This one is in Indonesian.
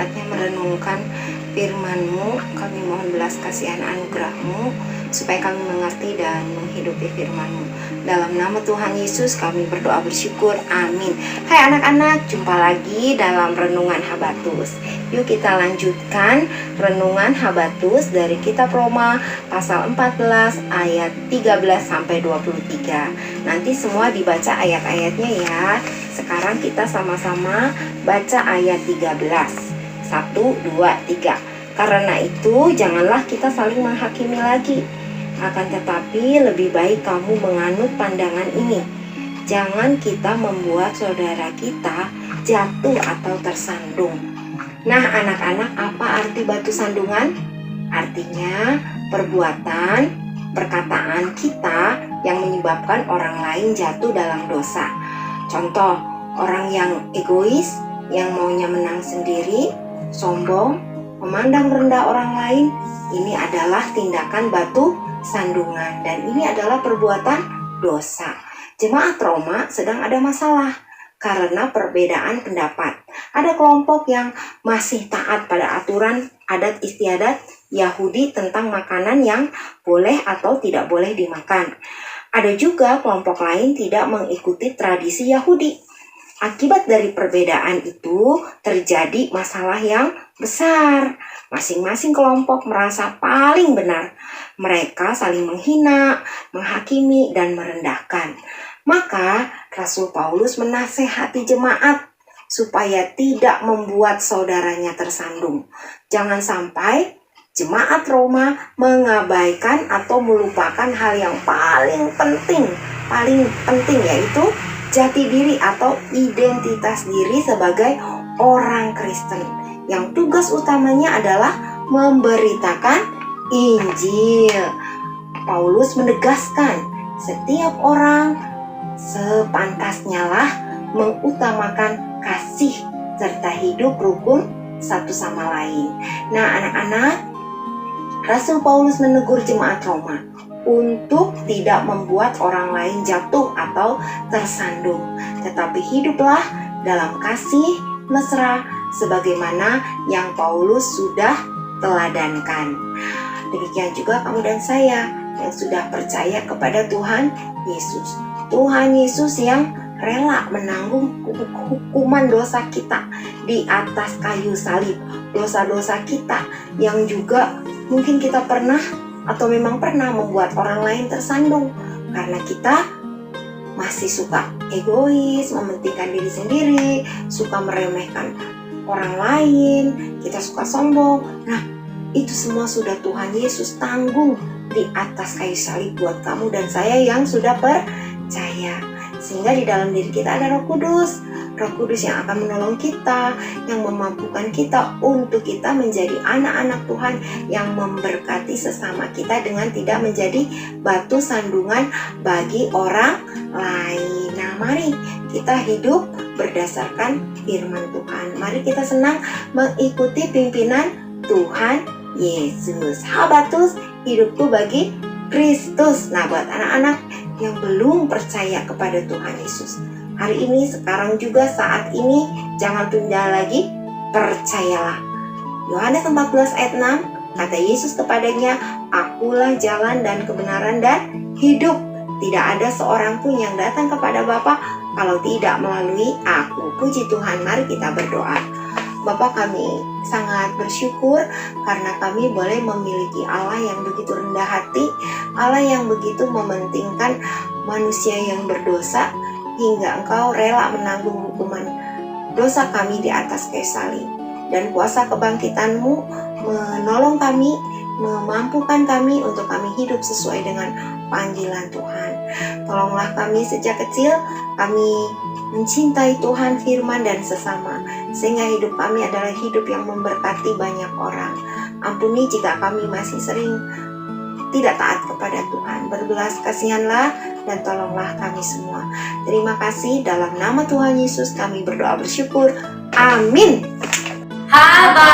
saatnya merenungkan firman-Mu. Kami mohon belas kasihan anugerah-Mu supaya kami mengerti dan menghidupi firman-Mu. Dalam nama Tuhan Yesus kami berdoa bersyukur, amin. Hai anak-anak, jumpa lagi dalam Renungan Habatus. Yuk kita lanjutkan Renungan Habatus dari kitab Roma pasal 14 ayat 13 sampai 23. Nanti semua dibaca ayat-ayatnya ya. Sekarang kita sama-sama baca ayat 13. 1, 2, 3. Karena itu janganlah kita saling menghakimi lagi. Akan tetapi lebih baik kamu menganut pandangan ini. Jangan kita membuat saudara kita jatuh atau tersandung. Nah anak-anak, apa arti batu sandungan? Artinya perbuatan, perkataan kita yang menyebabkan orang lain jatuh dalam dosa. Contoh, orang yang egois, yang maunya menang sendiri, sombong, memandang rendah orang lain, ini adalah tindakan batu sandungan dan ini adalah perbuatan dosa. Jemaat Roma sedang ada masalah karena perbedaan pendapat. Ada kelompok yang masih taat pada aturan adat istiadat Yahudi tentang makanan yang boleh atau tidak boleh dimakan. Ada juga kelompok lain tidak mengikuti tradisi Yahudi. Akibat dari perbedaan itu terjadi masalah yang besar. Masing-masing kelompok merasa paling benar. Mereka saling menghina, menghakimi, dan merendahkan. Maka Rasul Paulus menasehati jemaat supaya tidak membuat saudaranya tersandung. Jangan sampai jemaat Roma mengabaikan atau melupakan hal yang paling penting yaitu jati diri atau identitas diri sebagai orang Kristen yang tugas utamanya adalah memberitakan Injil. Paulus menegaskan setiap orang sepantasnya lah mengutamakan kasih serta hidup rukun satu sama lain. Nah anak-anak, Rasul Paulus menegur jemaat Roma untuk tidak membuat orang lain jatuh atau tersandung, tetapi hiduplah dalam kasih mesra sebagaimana yang Paulus sudah teladankan. Demikian juga kamu dan saya yang sudah percaya kepada Tuhan Yesus. Tuhan Yesus yang rela menanggung hukuman dosa kita di atas kayu salib. Dosa-dosa kita yang juga mungkin kita pernah atau memang pernah membuat orang lain tersandung karena kita masih suka egois, mementingkan diri sendiri, suka meremehkan orang lain, kita suka sombong. Nah, itu semua sudah Tuhan Yesus tanggung di atas kayu salib buat kamu dan saya yang sudah percaya. Sehingga di dalam diri kita ada Roh Kudus. Roh Kudus yang akan menolong kita, yang memampukan kita untuk kita menjadi anak-anak Tuhan yang memberkati sesama kita dengan tidak menjadi batu sandungan bagi orang lain. Nah, mari kita hidup berdasarkan firman Tuhan. Mari kita senang mengikuti pimpinan Tuhan Yesus. Habatus, hidupku bagi Kristus. Nah, buat anak-anak yang belum percaya kepada Tuhan Yesus, hari ini, sekarang juga, saat ini, jangan tunda lagi, percayalah. Yohanes 14 ayat 6, kata Yesus kepadanya, akulah jalan dan kebenaran dan hidup. Tidak ada seorang pun yang datang kepada Bapa kalau tidak melalui aku. Puji Tuhan, mari kita berdoa. Bapa, kami sangat bersyukur karena kami boleh memiliki Allah yang begitu rendah hati, Allah yang begitu mementingkan manusia yang berdosa, hingga Engkau rela menanggung hukuman dosa kami di atas kayu salib. Dan kuasa kebangkitan-Mu menolong kami, memampukan kami untuk kami hidup sesuai dengan panggilan Tuhan. Tolonglah kami sejak kecil, kami mencintai Tuhan, firman, dan sesama, sehingga hidup kami adalah hidup yang memberkati banyak orang. Ampuni jika kami masih sering tidak taat kepada Tuhan. Berbelas kasihanlah dan tolonglah kami semua. Terima kasih, dalam nama Tuhan Yesus kami berdoa bersyukur. Amin. Habatus.